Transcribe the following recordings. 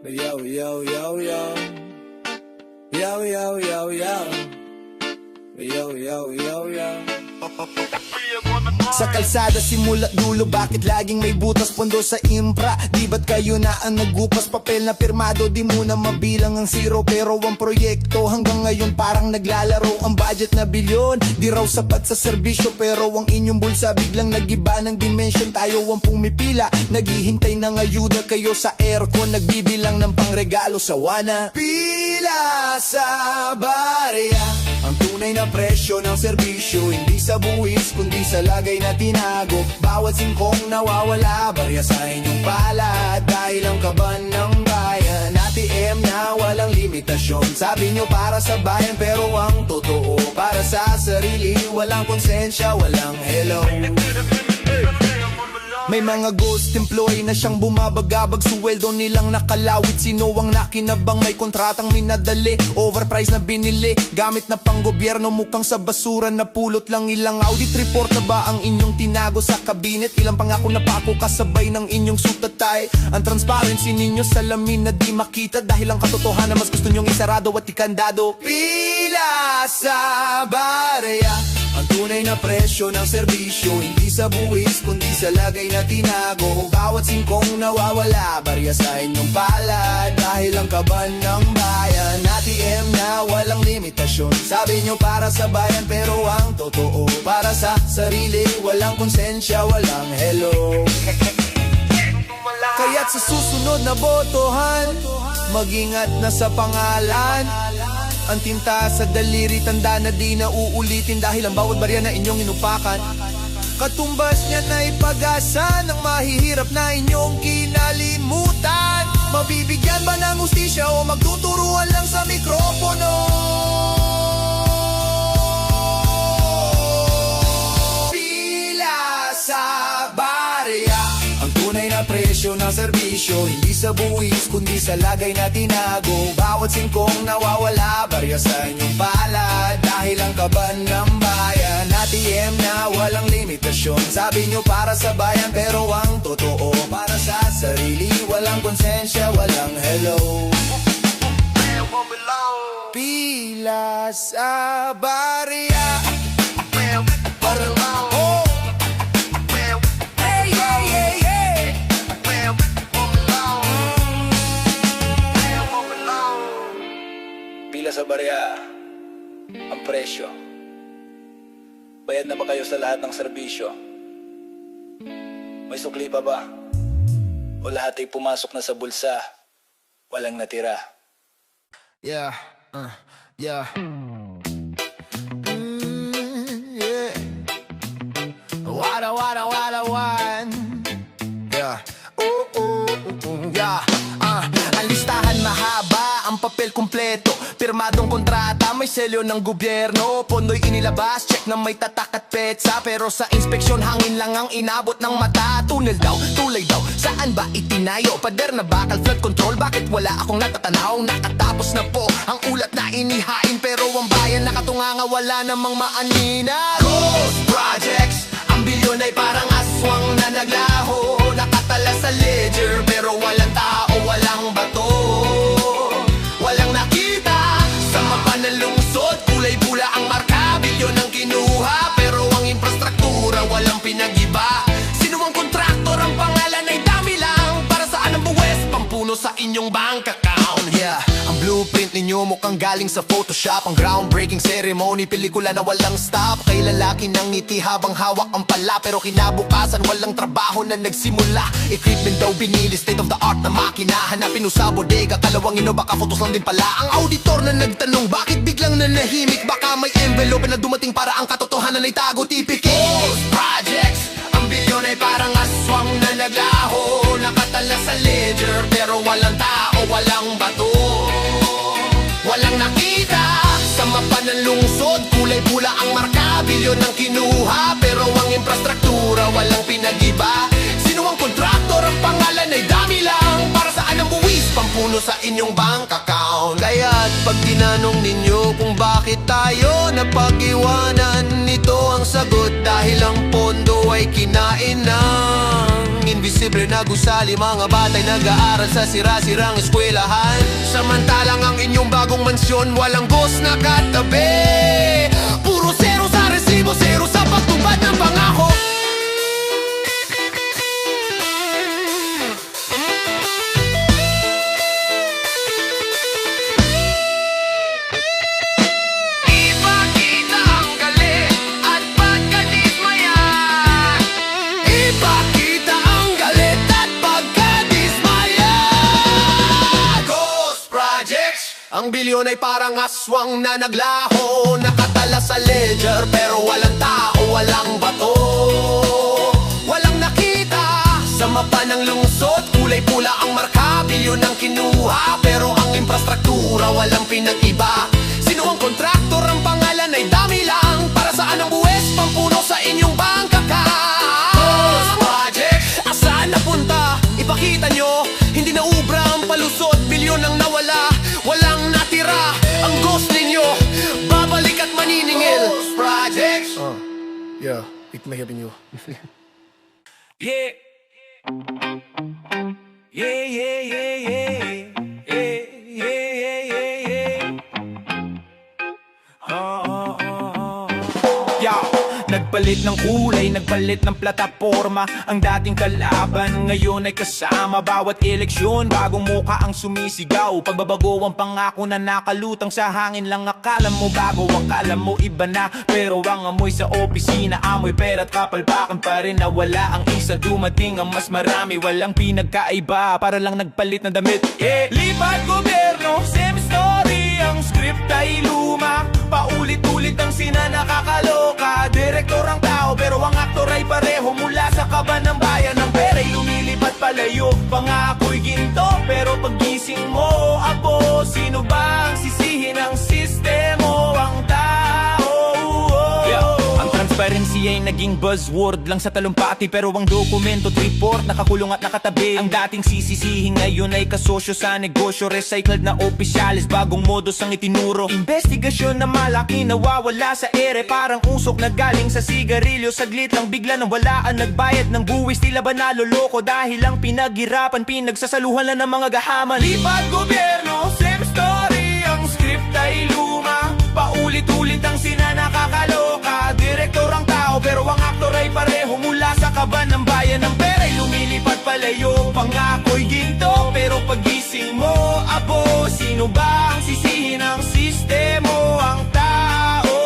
Yo, yo, yo, yo. Yo, yo, yo, yo. Yo, yo, yo, yo. Sa kalsada simula dulo, bakit laging may butas pondo sa impra? Di ba't kayo na ang nagupas? Papel na pirmado, di muna mabilang ang zero. Pero ang proyekto hanggang ngayon parang naglalaro. Ang budget na bilyon, di raw sapat sa serbisyo. Pero ang inyong bulsa biglang nagiba ng dimension. Tayo ang pumipila, naghihintay ng ayuda. Kayo sa aircon, nagbibilang ng pangregalo sa wana. Pila sa barya, ang tunay na presyo ng serbisyo. Hindi sa buwis, kundi sa lagay na tinago. Bawat singkong nawawala, barya sa inyong palad. Dahil ang kaban ng bayan, ATM na walang limitasyon. Sabi nyo para sa bayan, pero ang totoo para sa sarili. Walang konsensya, walang hello. May mga ghost employee na siyang bumabagabag. Suweldo nilang nakalawit. Sino ang nakinabang? May kontratang minadali, overpriced na binili, gamit na pang gobyerno. Mukhang sa basura na pulot lang. Ilang audit report na ba ang inyong tinago sa kabinet? Ilang pangako na pako kasabay ng inyong sutatay. Ang transparency ninyo salamin na di makita. Dahil ang katotohanan mas gusto nyong isarado at ikandado. Pila sa barya, ang tunay na presyo ng serbisyo. Hindi sa buwis, kundi sa lagay na tinago. Bawat singkong nawawala, barya sa inyong palad. Dahil ang kaban ng bayan, ATM na walang limitasyon. Sabi nyo para sa bayan, pero ang totoo para sa sarili. Walang konsensya, walang hello. Kaya't sa susunod na botohan, mag-ingat na sa pangalan. Ang tinta sa daliri, tanda na di na uulitin. Dahil ang bawat barya na inyong inupakan, katumbas niya na ipag-asa ng mahihirap na inyong kinalimutan. Mabibigyan ba ng hustisya o magtuturuan lang sa mikropono? Pila sa barya, ang tunay na presyo ng serbisyo. Hindi sa buwis, kundi sa lagay na tinago. Bawat singkong nawawala, barya sa inyong palad. Dahil ang kaban ng bayan, ATM na walang limitasyon. Sabi nyo para sa bayan, pero ang totoo para sa sarili. Walang konsensya, walang hello. Pila sa barya, parang oh. Hey, hey, hey, hey. Pila sa barya, ang presyo. Bayad na ba kayo sa lahat ng serbisyo? May sukli pa ba? O lahat ay pumasok na sa bulsa, walang natira? Yeah, yeah. Yeah. Wada, wada, wada, wan. Yeah. Yeah. Ang listahan mahaba, ang papel kumpleto, pirmadong kontrata, may selyo ng gobyerno. Pondo'y inilabas, check na may tatak at petsa. Pero sa inspeksyon, hangin lang ang inabot ng mata. Tunnel daw, tulay daw, saan ba itinayo? Pader na bakal, flood control, bakit wala akong natatanaw? Nakatapos na po ang ulat na inihain, pero ang bayan nakatunganga, wala namang maanina. Ghost projects, ang bilyon ay parang aswang na naglaho. Nakatala sa ledger, pero walang tao, walang bato. Walang nakita sa mapa ng lungsod, kulay pula ang marka, bilyon ang kinuha, pero ang infrastruktura walang pinag-iba. Sino ang kontraktor? Ang pangalan ay dami lang. Para saan ang buwes? Pampuno sa inyong bank account. Yeah, ang blueprint ninyo mukhang galing sa Photoshop. Ang groundbreaking ceremony, pelikula na walang stop. Kay lalaki ng ngiti habang hawak ang pala, pero kinabukasan walang trabaho na nagsimula. Equipment daw binili, state of the art na makina. Hanapin mo sa bodega, kalawang ino, baka photos lang din pala. Ang auditor na nagtanong, bakit biglang nanahimik? Baka may envelope na dumating para ang katotohanan ay tago tipikit. Ghost projects, ang bilyon ay parang aswang na naglaho. Nakatala sa ledger, pero walang tao, walang bato. Walang nakita sa mapa ng lungsod, kulay pula ang marka, bilyon ang kinuha, pero ang infrastruktura walang pinag-iba. Sino ang kontraktor? Ang pangalan ay dami lang. Para saan ang buwis? Pampuno puno sa inyong bank account. Kaya't pag tinanong ninyo kung bakit tayo napag-iwanan, nito ang sagot: dahil ang pondo ay kinain ng invisible na gusali. Mga batay nag-aaral sa sira-sirang eskwelahan, samantalang ang inyong bagong mansyon walang boss na katabi. Puro zero sa resibo, zero sa pagtupad ng pangako. Ipakita ang galit at pagkadismaya. Ipakita ang galit at pagkadismaya. Ghost Projects. Ang bilyon ay parang aswang na naglaho, nakatala sa ledger pero walang tao, walang bato. Walang nakita sa mapa ng lungsod, kulay pula ang marka, bilyon ang kinuha, pero ang infrastruktura walang pinag-iba. Sino ang kontraktor? Ang pangalan ay dami lang. Para saan ang buwes? Pampuno sa inyong bank account. Ghost Project, asaan napunta? Ipakita nyo, hindi na ubra ang palusot, bilyon ang nawala, walang natira. Ang ghost ninyo, babalik at maniningil. Ghost Project. Yeah, ik may hebben nyo. Yeah. Yeah, yeah, yeah, yeah. Yeah, yeah, yeah, yeah, yeah. Yeah. Nagpalit ng kulay, nagpalit ng plataforma. Ang dating kalaban ngayon ay kasama. Bawat eleksyon, bagong muka ang sumisigaw. Pagbabago ang pangako na nakalutang sa hangin lang. Akala mo bago, akala mo iba na. Pero ang amoy sa opisina, amoy pera at kapalpakan pa rin. Nawala ang isa, dumating ang mas marami. Walang pinagkaiba, para lang nagpalit ng damit. Yeah. Lipat gobyerno, same story. Ang script ay luma, paulit-ulit ang sina nakakaloka. Direktor ang tao pero ang aktor ay pareho. Mula sa kaban ng bayan, ang pera'y lumilipat palayo. Pangako'y ginto pero pagising mo, abo, sino ba ang sisihin ng sistemo? Ang tao. Ang transparency ay naging buzzword lang sa talumpati, pero ang dokumento at report nakakulong at nakatabi. Ang dating sisisihin ngayon ay kasosyo sa negosyo. Recycled na opisyalis, bagong modus ang itinuro. Investigasyon na malaki nawawala sa ere, parang usok na galing sa sigarilyo. Saglit lang bigla nang walaan, nagbayad ng buwis. Tila ba naloloko dahil lang pinaghirapan, pinagsasaluhan lang ng mga gahaman. Lipat gobyerno, same story. Ang script ay luma, paulit-ulit ang sina nakakaloka. Direktor ang tao pero ang aktor ay pareho. Mula sa kaban ng bayan, ang pera'y lumilipat palayo. Pangako'y ginto pero pagising mo, abo, sino ba ang sisihin ng sistemo? Ang tao.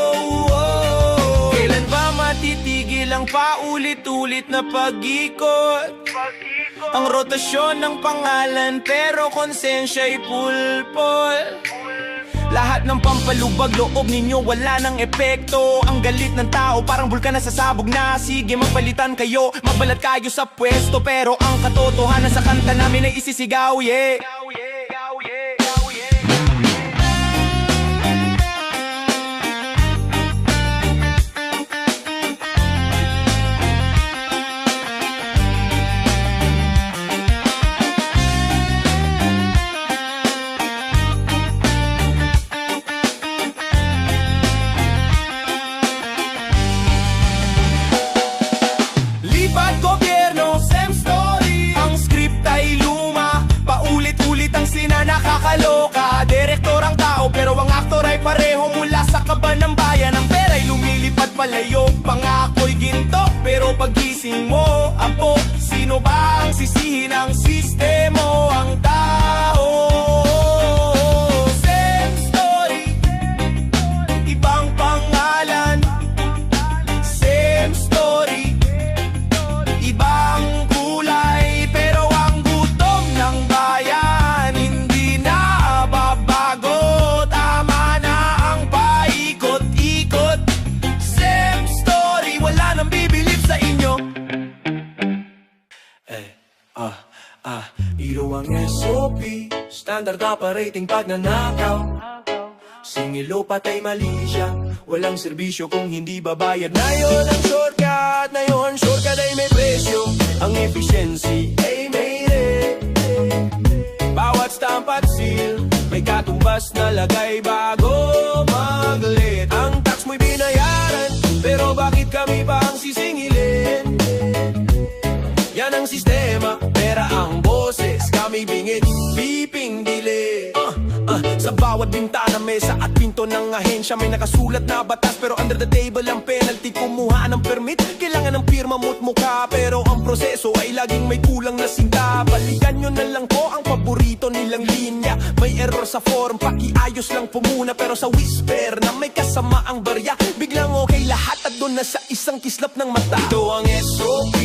Kailan ba matitigil ang paulit-ulit na pag-ikot? Ang rotasyon ng pangalan pero konsensya'y pulpol. Lahat ng pampalubag loob ninyo wala ng epekto. Ang galit ng tao parang bulkan na sasabog na. Sige magpalitan kayo, magbalat kayo sa pwesto, pero ang katotohanan sa kanta namin ay isisigaw, yeah. Nakakaloka, direktor ang tao pero ang aktor ay pareho. Mula sa kaban ng bayan, ang pera'y lumilipat palayo. Pangako'y ginto pero pagising mo, apo, sino ba ang sisihin ng sistemo? Ang tao. Same story, ibang pangalan. Same story, ibang kulay, pero ang gutom ng bayan Iro ang SOP, standard operating pag nanakaw. Singilo patay mali siya, walang serbisyo kung hindi babayad. Na yun ang shortcut, na yun shortcut ay may presyo. Ang efficiency ay may rate. Bawat stamp at katumbas na lagay bago mag-late. Ang tax mo'y binayaran, pero bakit kami pa ang sisingilin? Yan ang sistema, pera ang boses, kami bingit, beeping delay. Sa bawat bintana, mesa at pinto ng ahensya may nakasulat na batas, pero under the table ang penalty. Kumuha ng permit, kailangan ng pirma mo't mukha, pero ang proseso ay laging may kulang na sinta. Balikan nyo na lang po ang paborito nilang linya. May error sa form, pakiayos lang po muna, pero sa whisper na may kasama ang barya, biglang okay lahat at doon na sa isang kislap ng mata. Ito ang SOP,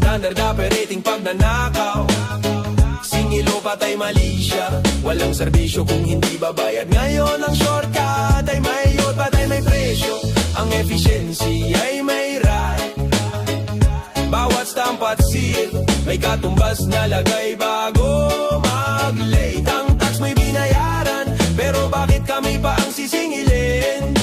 standard operating pagnanakaw. Singilo patay mali siya, walang serbisyo kung hindi babayad. Ngayon ang shortcut ay may yod, patay may presyo. Ang efficiency ay may right. Bawat stamp at seal, may katumbas na lagay bago mag-late. Ang tax may binayaran, pero bakit kami pa ang sisingilin?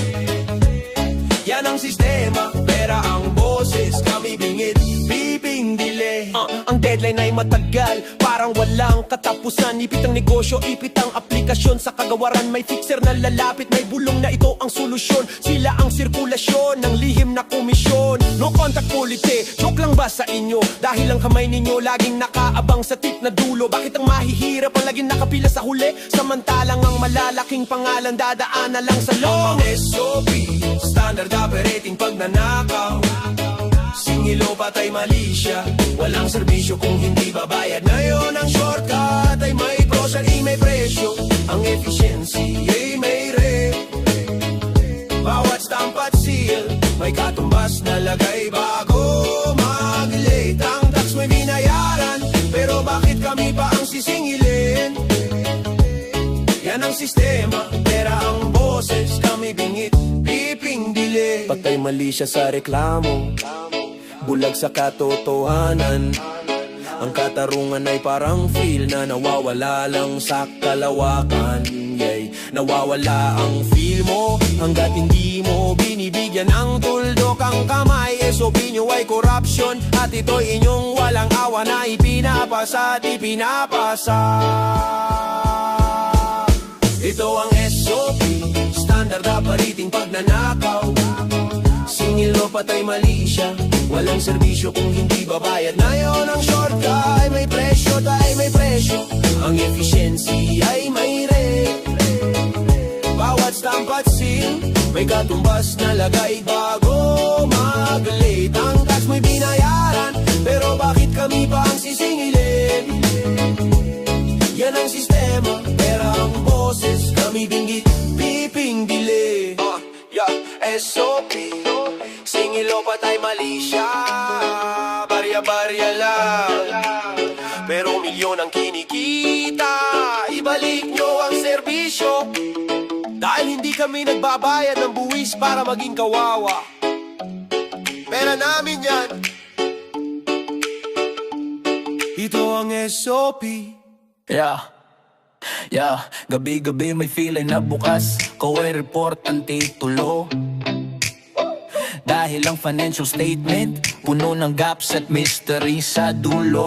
Yan ang sistema, pera ang boses, kami bingit, beeping delay. Ang deadline ay matagal, parang walang katapusan. Ipit ang negosyo, ipit ang aplikasyon. Sa kagawaran may fixer na lalapit, may bulong na ito ang solusyon. Sila ang sirkulasyon ng lihim na komisyon. No contact policy, joke lang ba sa inyo? Dahil ang kamay ninyo laging nakaabang sa tip na dulo. Bakit ang mahihirap ang laging nakapila sa huli? Samantalang ang malalaking pangalan dadaan na lang sa long. Ang SOP, standard operating pagnanakaw. Singilo patay mali siya, walang serbisyo kung hindi babayad. Ngayon ang shortcut ay may pros at may presyo. Ang efficiency ay may rate. Bawat stamp at seal, may katumbas na lagay bago mag-late. Ang tax may binayaran, pero bakit kami pa ang sisingilin? Yan ang sistema, pera ang boses, kami bingit, beeping delay. Patay mali siya sa reklamo, bulag sa katotohanan. Ang katarungan ay parang feel na nawawala lang sa kalawakan. Nawawala ang feel mo hanggat hindi mo binibigyan ang tuldok ang kamay. SOP nyo ay corruption at ito'y inyong walang awa na ipinapasa at ipinapasa. Ito ang SOP, standard operating pagnanakaw. Singilo patay mali siya, walang serbisyo kung hindi babayad. Ngayon ang shortcut ay may presyo, tayo may presyo. Ang efficiency ay may rate. Bawat stamp at seal, may katumbas na lagay bago mag-late. Ang tax may binayaran, pero bakit kami pa ang sisingilin? Yan ang sistema, pera ang boses, kami binggit, beeping delay. SOP, singilo patay mali siya, barya-barya lang, pero milyon ang kinikita. Ibalik nyo ang serbisyo, dahil hindi kami nagbabayad ng buwis para maging kawawa. Pera namin yan. Ito ang SOP. Gabi-gabi may feeling na bukas ko ay report ang titulo. Dahil ang financial statement puno ng gaps at mystery sa dulo.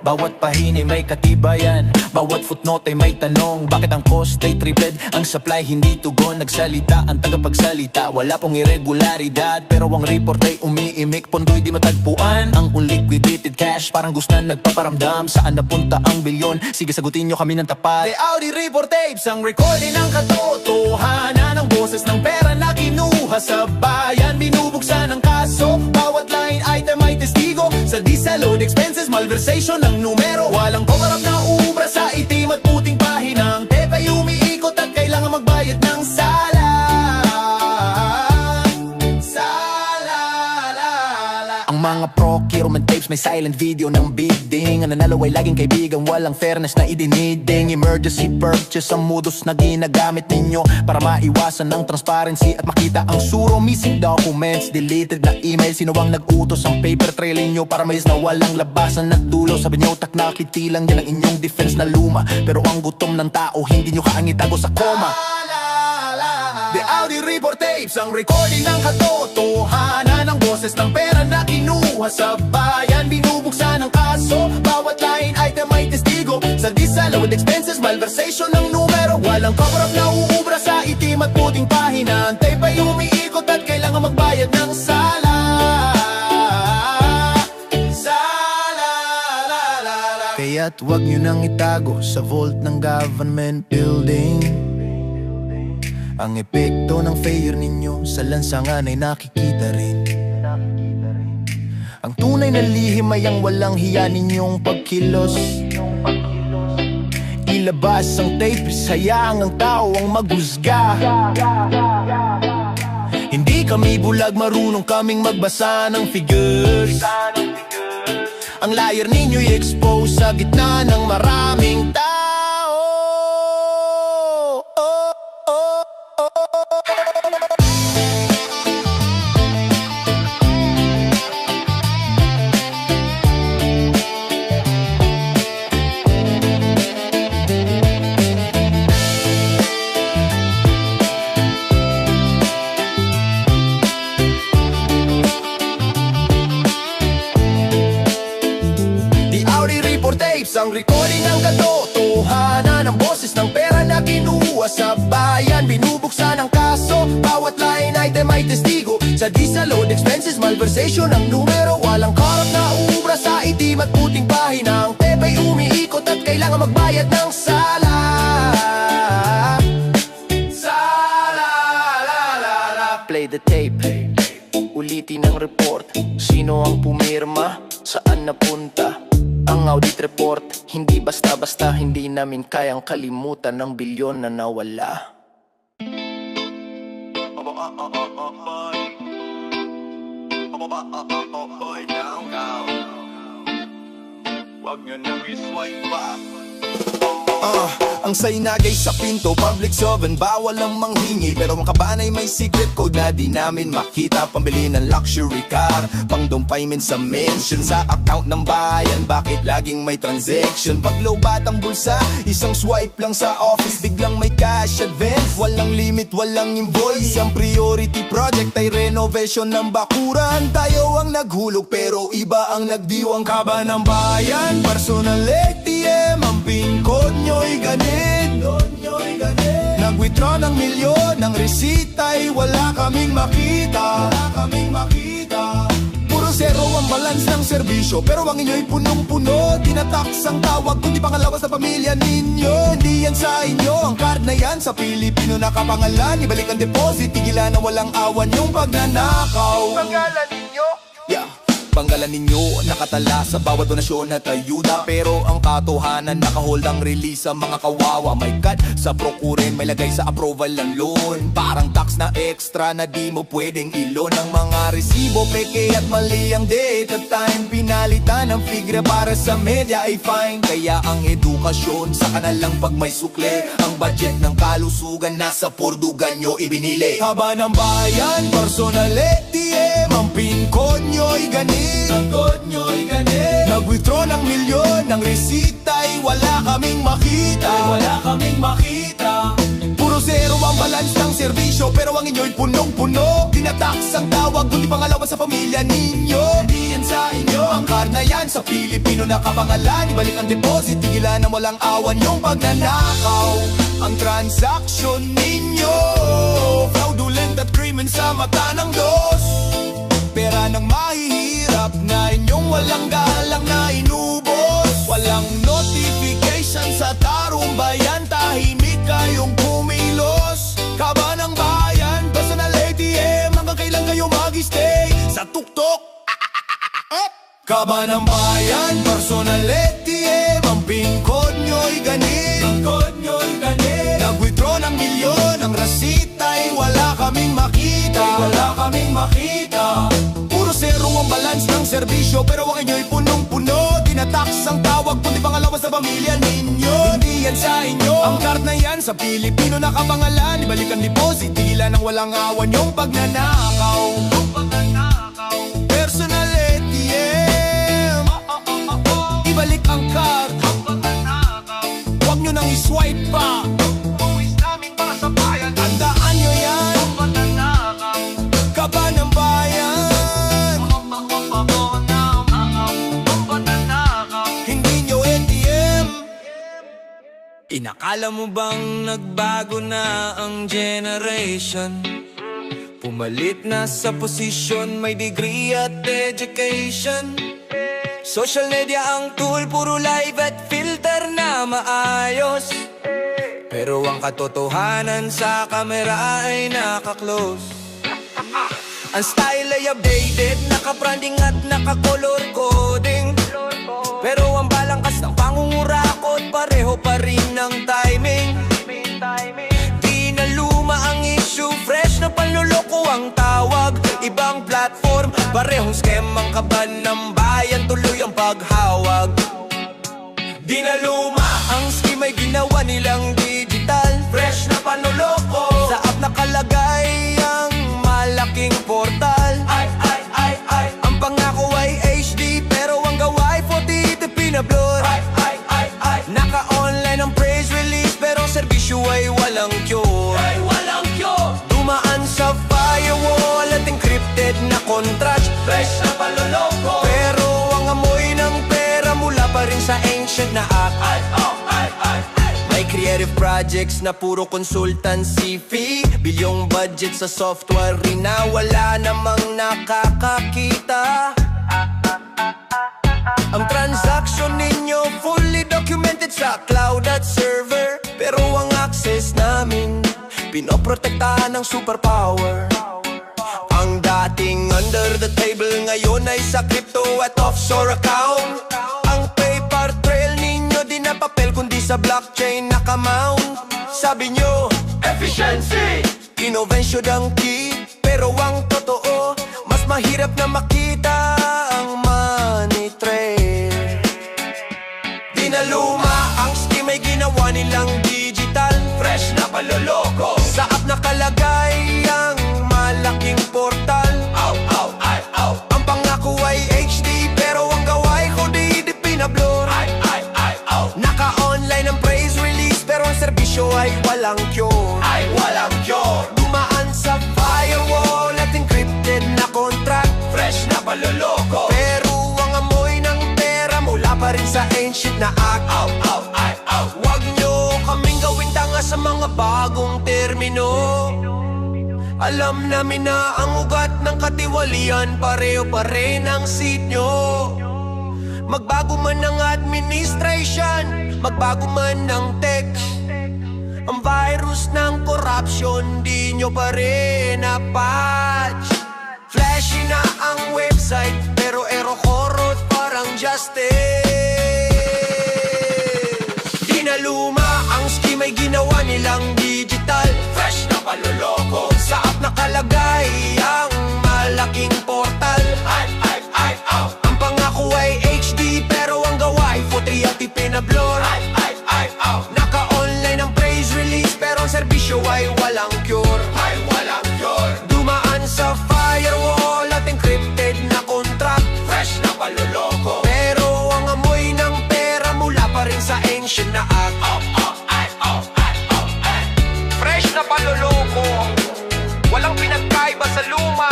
Bawat pahini may katibayan, bawat footnote ay may tanong. Bakit ang cost ay tripled, ang supply hindi tugon? Nagsalita ang tagapagsalita, wala pong irregularidad, pero ang report ay umiimik, pondo'y di matagpuan. Ang unliquidated cash parang gusto na nagpaparamdam. Saan napunta ang bilyon? Sige sagutin nyo kami ng tapat. The Audi report tapes, ang recording ng katotohanan. Ang boses ng pera na kinuha sa bayan, binubuksan ang kaso. Bawat line item ay testigo sa disallowed expenses, malversation ng numero. Walang cover-up na ubra sa itim at puting pahinang tepe umiikot at kailangan magbayad ng sala. Ang mga procurement tapes may silent video ng bidding. Ang nanalo ay laging kaibigan, walang fairness na idiniding. Emergency purchase ang modus na ginagamit ninyo para maiwasan ng transparency at makita ang suro. Missing documents, deleted na email, sino ang nag-utos? Ang paper trail ninyo para mais na walang labasan at dulo. Sabi nyo taknakiti lang yan ang inyong defense na luma, pero ang gutom ng tao hindi nyo kaangitago sa koma. The Audi report tapes, ang recording ng katotohanan. Ang boses ng pera na kinuha sa bayan, binubuksan ang kaso. Bawat line item ay testigo sa disallowed expenses, malversation ng numero. Walang cover-up na uubra sa itim at puting pahina. Ang tape ay umiikot at kailangan magbayad ng sala. Kaya't huwag nyo nang itago sa vault ng government building. Ang epekto ng failure ninyo sa lansangan ay nakikita rin. Ang tunay na lihim ay ang walang hiya ninyong pagkilos. Ilabas ang tape, sayang ang tao ang maghusga. Hindi kami bulag, marunong kaming magbasa ng figures. Ang liar ninyo'y expose sa gitna ng maraming tao. Ang recording ng katotohanan, ang boses ng pera na kinuha sa bayan. Binubuksan ang kaso, bawat line item ay testigo. Sa diesel load expenses, malversation ang numero. Walang korap na ubra sa itim at puting pahina. Ang tape ay umiikot at kailangan magbayad ng sala. Play the tape, ulitin ang report. Sino ang pumirma? Saan napunta? Ang audit report, hindi basta-basta. Hindi namin kayang kalimutan ng bilyon na nawala. Wag nyo nang i-swipe back. Ang sainagay sa pinto, public sovereign, bawal ang manghingi. Pero ang kabanay may secret code na di namin makita. Pambili ng luxury car, pang down payment sa mansion. Sa account ng bayan, bakit laging may transaction? Pag low bat ang bulsa, isang swipe lang sa office, biglang may cash advance. Walang limit, walang invoice. Ang priority project ay renovation ng bakuran. Tayo ang naghulog pero iba ang nagdiwang. Kaba ng bayan, personal ATM, ang pin code nyo'y ganit. Nag-withdraw ng milyon, ng resita ay wala kaming makita. Puro zero ang balance ng serbisyo, pero ang inyo'y punong-puno. Tinatax ang tawag, kundi pangalawas sa pamilya ninyo. Hindi yan sa inyo, ang card na yan sa Pilipino nakapangalan. Ibalik ang deposit, tigilan na walang awan yung pagnanakaw. Pangalan ninyo? Yeah. Panggalan ninyo, nakatala sa bawat donasyon at ayuda. Pero ang katotohanan, nakahold ang release sa mga kawawa. May cut sa prokuren, may lagay sa approval ng loan. Parang tax na extra na di mo pwedeng ilon. Ang mga resibo, peke at mali ang date at time. Pinalitan ang figure para sa media ay fine. Kaya ang edukasyon sa kanalang pag may sukle. Ang budget ng kalusugan nasa pordugan nyo ibinili. Haba ng bayan, personal ATM, ang pin code nyo'y ganit. Nag-withdraw ng milyon, ng resita ay wala kaming makita. Puro zero ang balance ng serbisyo, pero ang inyo'y punong-puno. Tinatax ang tawag, kundi pangalawa sa pamilya ninyo. Hindi yan sa inyo, ang card na yan sa Pilipino nakapangalan. Ibalik ang deposit, tigilan na walang awan yung pagnanakaw. Ang transaction ninyo, fraudulent at krimen sa mata ng Diyos. Pera ng mahihirap na inyong walang galang na inubos. Walang notification sa tarong bayan, tahimik kayong kumilos. Kaba ng bayan, personal ATM, hanggang kailan kayo mag-stay sa tuktok? Kaba ng bayan, personal ATM, ang pin code nyo'y ganit. Nag-withdraw ng milyon, ang resita ay wala kaming makita. Puro zero ang balance ng serbisyo, pero ang inyo'y punong-puno. Tinatax ang tawag, kundi pangalawa sa pamilya ninyo. Hindi yan sa inyo, ang card na yan sa Pilipino nakapangalan. Ibalik ang deposit, tigilan ng walang awan yung pagnanakaw. Personal ATM, ibalik ang card. Huwag nyo nang i-swipe pa. Tandaan nyo yan, kaba ng bayan. Hindi nyo ATM, Inakala mo bang nagbago na ang generation? Pumalit na sa posisyon, may degree at education. Social media ang tool, puro live at filter na maayos. Pero ang katotohanan sa kamera ay naka-close. Ang style ay updated, naka-branding at naka-color coding. Pero ang balangkas ng pangungurakot, pareho pa rin ng timing. Di na luma ang issue, fresh na panluloko ang tawag. Ibang platform, parehong scam ang kaban ng bayan, tuloy ang paghawag. Di na luma ang scheme, ay ginawa nilang digital. Fresh na panluloko, sa app nakalagay ang malaking portal. Ang pangako ay HD, pero ang gawa ay 40 na blur. Naka-online ang praise release, pero ang serbisyo ay walang cure. Dumaan sa firewall at encrypted na contract. Fresh na panloloko, pero ang amoy ng pera mula pa rin sa ancient na act. May creative projects na puro consultancy fee, bilyong budget sa software rin na wala namang nakakakita. Ang transaction ninyo fully documented sa cloud at server, pero ang access namin pinoprotektahan ng superpower. Ang dating under the table ngayon ay sa crypto at offshore account. Ang paper trail ninyo di na papel kundi sa blockchain nakamount. Sabi nyo, efficiency, innovation ang key, pero ang totoo, mas mahirap na makita ang money trail. Di na luma ang scheme, ay ginawa nilang digital. Fresh na panloloko, sa app nakalagay ang malaking portal. Ang pangako ay HD, pero ang gawa ay kodi na blur. Naka-online ang praise release, pero ang serbisyo ay walang cure. Dumaan sa firewall at encrypted na contract. Fresh na panloloko, pero ang amoy ng pera mula pa rin sa ancient na act. Wag nyo kaming gawing tanga sa mga bagong termino. Alam namin na ang ugat ng katiwalian, pareho pa rin ang seat nyo. Magbago man ang administration, magbago man ang tech, ang virus ng corruption di nyo pa rin na-patch. Flashy na ang website, pero error parang justice. Di na luma ang scheme, ay ginawa nilang digital. Fresh na panloloko, sa app nakalagay ang malaking portal. Ang pangako ay HD, pero ang gawa ay 40 at ipinablur. Naka-online ang praise release, pero ang serbisyo ay walang cure. Dumaan sa firewall at encrypted na contract. Fresh na panloloko, pero ang amoy ng pera mula pa rin sa ancient na act. Fresh na panloloko, walang pinagkaiba sa luma.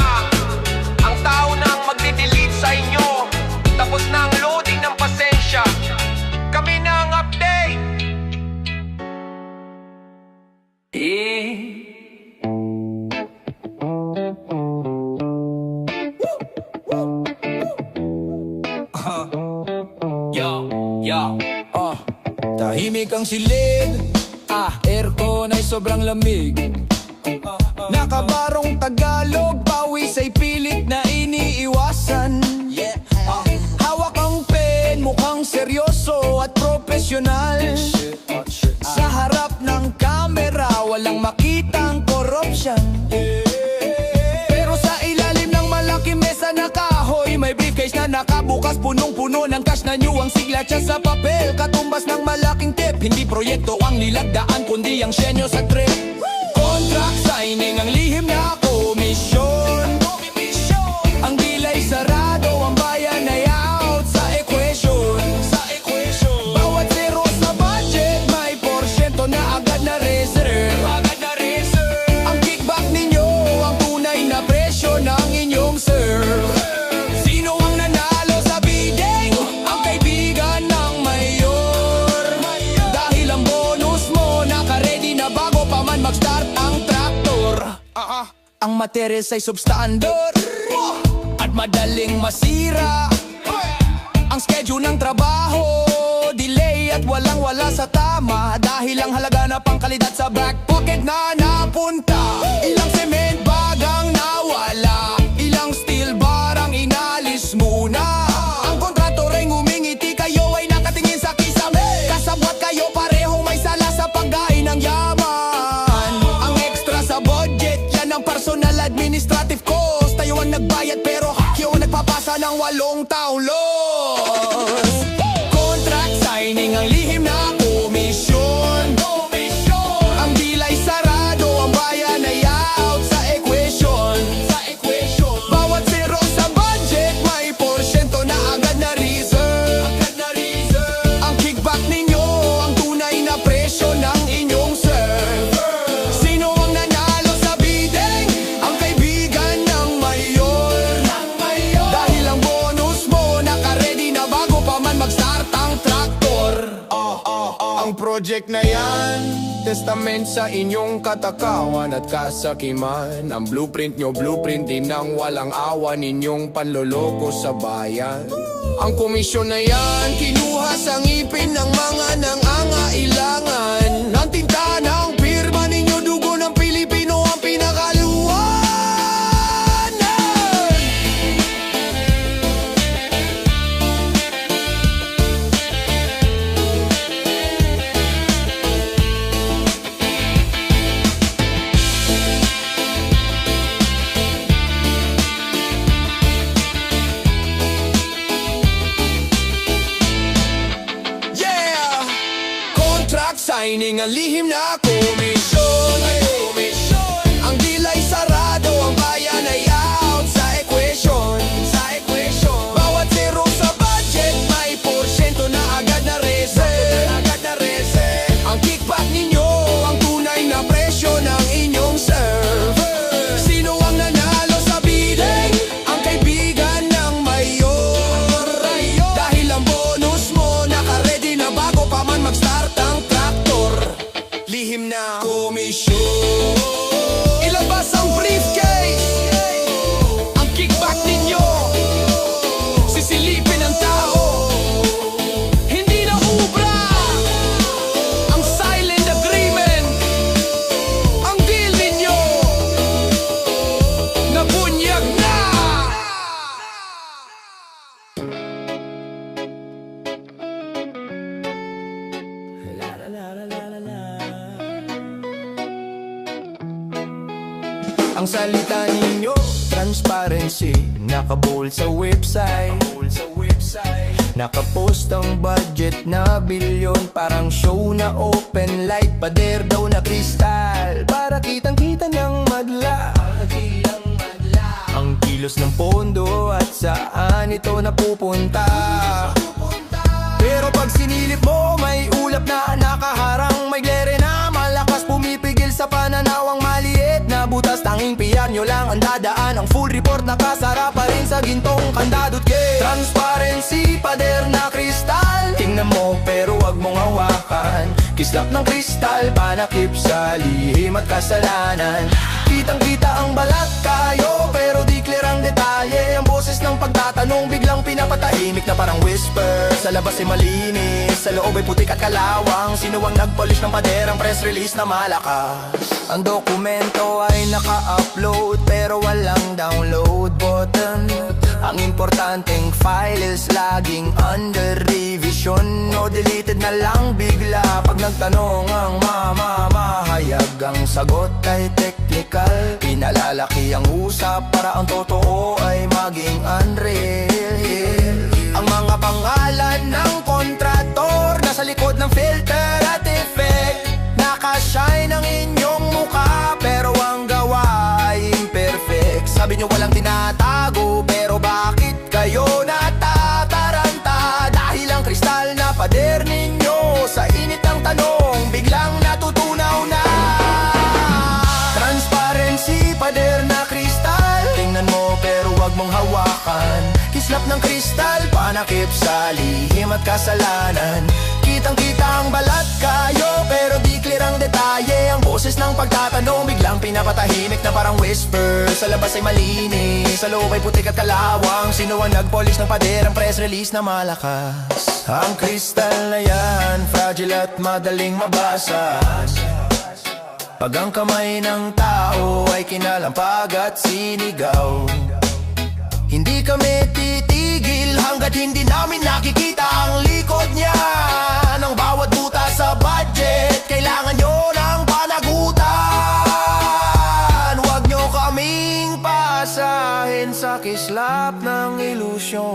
Ang tao nang magde-delete sa inyo, tapos na ang loading ng pasensya. Kami na ang update. Tahimik ang silid, aircon ay sobrang lamig. Nakabarong Tagalog, pawis ay pilit na iniiwasan. Hawak ang pen, mukhang seryoso at profesional. Sa harap ng kamera, walang makitang corruption. Pero sa ilalim ng malaking mesa na kahoy, may briefcase na nakabukas, punong-puno ng cash na nyuwang sigla siya sa papel. Katumbas ng malaking tip, hindi proyekto ang nilagdaan, kundi ang senyo sa trip. Contract signing ang lihim na komisyon. Ang delay sarado, ang bayan ay out sa equation. Bawat zero sa budget, may porsyento na agad na reserve. Ang kickback ninyo, ang tunay na presyo ng inyong serve. Sino ang nanalo sa bidding? Ang kaibigan ng mayor. Dahil ang bonus Ang materials ay substandard at madaling masira. Ang schedule ng trabaho delay at walang-wala sa tama, dahil ang halaga na pangkalidad sa back pocket na napunta. Ilang cement bag ang nawala, ilang steel bar ang inalis muna. Ang kontraktor ay ngumingiti, kayo ay nakatingin sa kisame. Kasabwat kayo parehong may sala sa pagkain ng yaman. Ang extra sa budget, yan ang personal administrative cost. Tayo ang nagbayad pero kayo ang nagpapasa ng 8 taong loss. Contract signing ang lihim na komisyon. Ang deal ay sarado, ang bayan ay out sa equation. Bawat zero sa budget may porsyento na agad na reserve. Ang kickback ninyo ang tunay na presyo ng inyong serve. Sino ang nanalo sa bidding? Ang kaibigan ng mayor. Dahil ang bonus mo naka-ready na bago pa man mag-start ang traktor. Ang project na yan, testament sa inyong katakawan at kasakiman. Ang blueprint nyo, blueprint din ng walang awa ninyong panloloko sa bayan. Ang komisyon na yan, kinuha sa ngipin ng mga nangangailangan. Ang tinta ng pirma ninyo, dugo ng Pilipino ang pinakaluwanan. Yeah! Contract signing ang lihim na komisyon. Ang deal ay sarado, ang bayan ay out sa equation. Bawat zero sa budget may porsyento na agad na reserve. Ang kickback ninyo ang tunay na presyo ng inyong serve. Sino ang nanalo sa bidding? Ang kaibigan ng mayor. Dahil ang bonus mo naka-ready na bago pa man mag-start ang traktor. Lihim na komisyon. Ilabas ang briefcase. Ang kickback ninyo sisilipin ang tao, hindi na ubra. Ang silent agreement, ang deal ninyo nabunyag na. Ang salita ninyo, transparency, nakabold sa website. Nakapost ang budget na bilyon, parang show na open light. Pader daw na kristal, para kitang-kita ng madla. Ang kilos ng pondo at saan ito napupunta. Pero pag sinilip mo, may ulap na nakaharang. May glare na malakas pumipigil sa pananawang maliit na butas. Tanging PR nyo lang ang dadaan. Ang full report nakasara pa rin sa gintong kandadot gate. Transparency, pader na kristal. Tingnan mo pero wag mong hawakan. Kislap ng kristal, panakip sa lihim at kasalanan. Kitang-kita ang balat kayo pero di clear ang detalye. Ang boses ng pagtatanong biglang pinapatahimik na parang whisper. Sa labas ay malinis, sa loob ay putik at kalawang. Sino ang nag-polish ng pader? Ang press release na malakas. Ang dokumento ay naka-upload pero walang download button. Ang importanteng file is laging under revision o deleted na lang bigla. Pag nagtanong ang mamamahayag, ang sagot ay technical. Pinalalaki ang usap para ang totoo ay maging unreal. Ang mga pangalan ng kontraktor nasa likod ng filter at effect. Nakashine ang inyong mukha pero ang gawa ay imperfect. Sabi nyo walang tinatago pero bakit kayo natataranta? Dahil ang kristal na pader ninyo sa init ng tanong biglang natutunaw na. Transparency, pader na kristal. Tingnan mo pero wag mong hawakan. Kislap ng kristal, panakip sa lihim at kasalanan. Kitang-kita ang balat kayo pero di clear ang detalye. Ang boses ng pagtatanong biglang pinapatahimik na parang whisper. Sa labas ay malinis, sa loob ay putik at kalawang. Sino ang nag-polish ng pader, ang press release na malakas? Ang kristal na yan, fragile at madaling mabasa. Pag ang kamay ng tao ay kinalampag at sinigaw, hindi kami titigil hanggat hindi namin nakikita ang likod niya. Ng bawat buta sa budget, kailangan nyo ng panagutan. Huwag nyo kaming pasahin sa kislap ng ilusyon.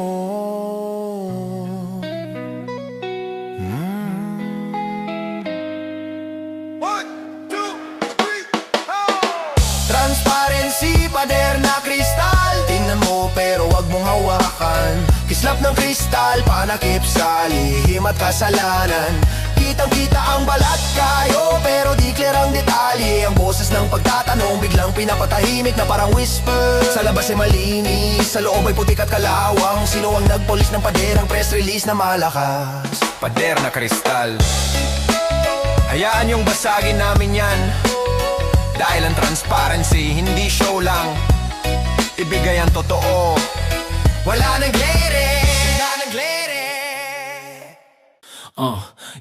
Transparency, pader na kristal. Tingnan mo pero wag mong hawakan. Kislap ng kristal, panakip sa lihim at kasalanan. Kitang-kita ang balat kayo pero di clear ang detalye. Ang boses ng pagtatanong biglang pinapatahimik na parang whisper. Sa labas ay malinis, sa loob ay putik at kalawang. Sino ang nag-polish ng pader, ang press release na malakas? Pader na kristal, hayaan yung basagin namin yan. Dahil ang transparency, hindi show lang. Ibigay ang totoo. Wala nang glare, wala nang glare.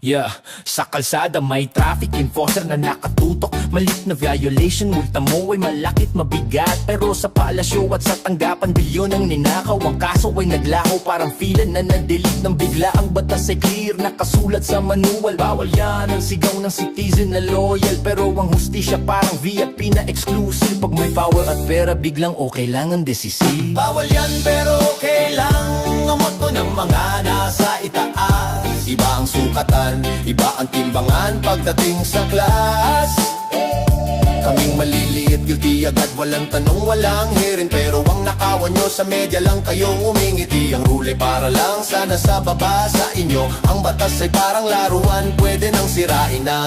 Yeah. Sa kalsada may traffic enforcer na nakatutok. Malit na violation, multa mo ay malakit mabigat. Pero sa palasyo at sa tanggapan, bilyon ang ninakaw. Ang kaso ay naglaho, parang filan na na-delete ng bigla. Ang batas ay clear, nakasulat sa manual. Bawal yan ang sigaw ng citizen na loyal. Pero ang hustisya parang VIP na exclusive. Pag may power at pera, biglang okay lang ang decisive. Bawal yan pero okay lang. Ang motto ng mga nasa itaas. Iba ang sukatan, iba ang timbangan pagdating sa class. Kaming maliliit, guilty agad, walang tanong, walang hearing. Pero ang nakawan nyo sa media lang kayong umingiti. Ang rule para lang sana sa baba sa inyo. Ang batas ay parang laruan, pwede nang sirain na.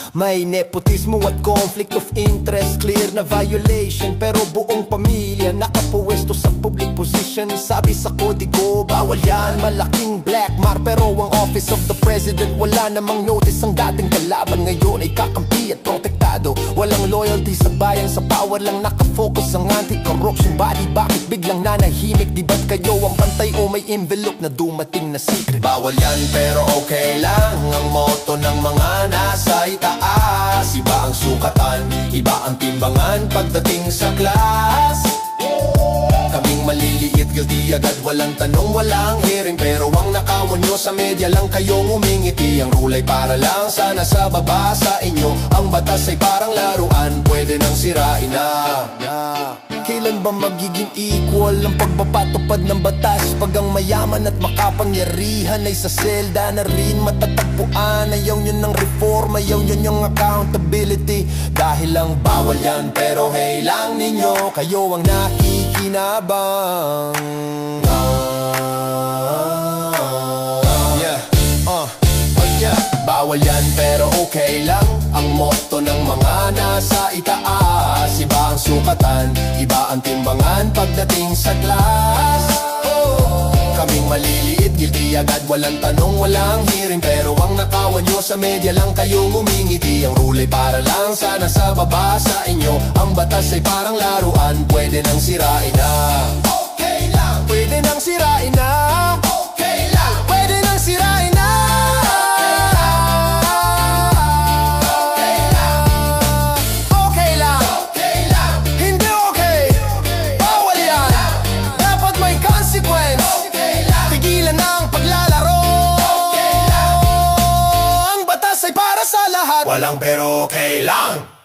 May nepotismo at conflict of interest, clear na violation. Pero buong pamilya nakapuwesto sa public position. Sabi sa kodigo, bawal yan, malaking black mark. Pero ang office of the president, wala namang notice. Ang dating kalaban ngayon ay kakampi at protektado. Walang loyalty sa bayan, sa power lang nakafocus ang anti-corruption body. Bakit biglang nanahimik? Di ba't kayo ang pantay o may envelope na dumating na secret? Bawal yan pero okay lang, ang motto ng mga nasa itaas. Iba ang sukatan, iba ang timbangan pagdating sa class. Kaming maliliit, guilty agad, walang tanong, walang hearing. Pero ang nakawan nyo sa media lang kayong umingiti. Ang rule ay para lang sana sa baba sa inyo. Ang batas ay parang laruan, pwede nang sirain na. Kailan ba magiging equal ang pagpapatupad ng batas? Pag ang mayaman at makapangyarihan ay sa selda na rin matatagpuan. Ayaw nyo ng reform, ayaw nyo ng accountability. Dahil lang bawal yan pero hey lang ninyo, kayo ang nakikinabang. Bawal yan pero okay lang, ang motto ng mga nasa itaas. Iba ang sukatan, iba ang timbangan pagdating sa class. Kaming maliliit, guilty agad, walang tanong, walang hearing. Pero ang nakawan nyo sa media lang kayong umingiti. Ang rule ay para lang sana sa baba sa inyo. Ang batas ay parang laruan, pwede nang sirain na. Okay lang, pwede nang sirain na. Okay lang, pwede nang sirain na. Walang pero okay lang.